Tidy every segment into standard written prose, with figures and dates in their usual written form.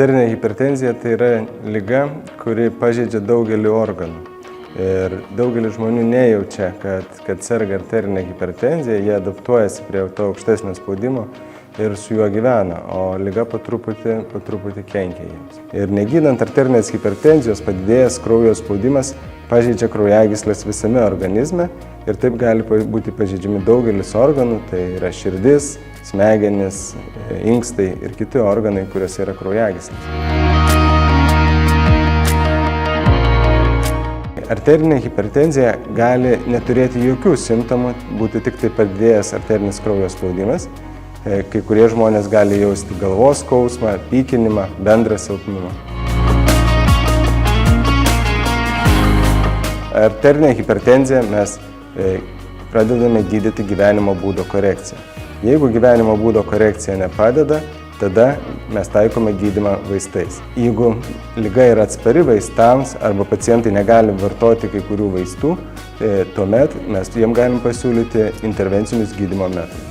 Arterinė hipertenzija tai yra liga, kuri pažeidžia daugelį organų. Ir daugelis žmonių nejaučia, kad serga arterinė hipertenzija, jie adaptuojasi prie to aukštesnio spaudimo ir su juo gyvena, o liga po truputį kenkia jiems. Ir negydant arterinės hipertenzijos padidėjęs kraujo spaudimas pažeidžia kraujagyslės visame organizme ir taip gali būti pažeidžiami daugelis organų, tai yra širdis, smegenys, inkstai ir kiti organai, kuriuose yra kraujagyslės. Arterinė hipertenzija gali neturėti jokių simptomų, būti tik tai padidėjęs arterinis kraujo spaudimas. Kai kurie žmonės gali jausti galvos skausmą, pykinimą, bendrą silpnumą. Arterinę hipertenziją mes pradedame gydyti gyvenimo būdo korekciją. Jeigu gyvenimo būdo korekcija nepadeda, tada mes taikome gydymą vaistais. Jeigu liga yra atspari vaistams arba pacientai negali vartoti kai kurių vaistų, tuomet mes jiems galim pasiūlyti intervencinius gydymo metodus.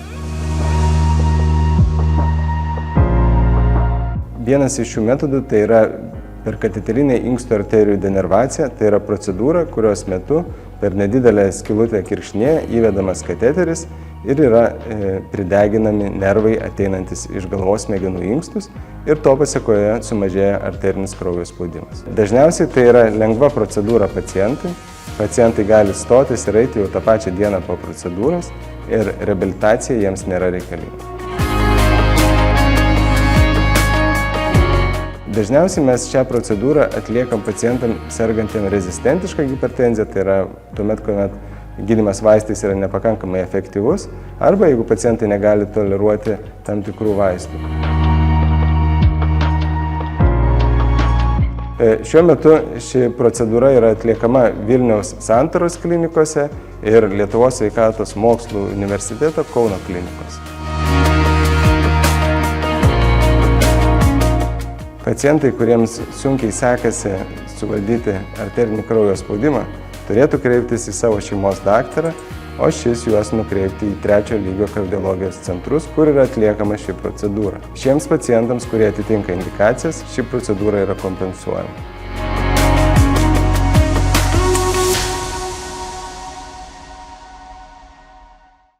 Vienas iš šių metodų tai yra perkatiterinė inkstų arterijų denervacija, tai yra procedūra, kurios metu per nedidelę skylutę kirkšnyje įvedamas kateteris ir yra prideginami nervai ateinantis iš galvos smegenų inkstus ir to pasekoje sumažėja arterinis kraujo spaudimas. Dažniausiai tai yra lengva procedūra pacientai. Pacientai gali stotis ir eiti jau tą pačią dieną po procedūros ir reabilitacija jiems nėra reikalinga. Dažniausiai mes šią procedūrą atliekam pacientam sergantiem rezistentišką hipertenziją, tai yra tuomet, kuomet gydymas vaistais yra nepakankamai efektyvus, arba jeigu pacientai negali toleruoti tam tikrų vaistų. Šiuo metu ši procedūra yra atliekama Vilniaus Santaros klinikose ir Lietuvos sveikatos mokslų universiteto Kauno klinikose. Pacientai, kuriems sunkiai sekasi suvaldyti arterinį kraujo spaudimą, turėtų kreiptis į savo šeimos daktarą, o šis juos nukreipti į 3. lygio kardiologijos centrus, kur yra atliekama ši procedūra. Šiems pacientams, kurie atitinka indikacijas, ši procedūra yra kompensuojama.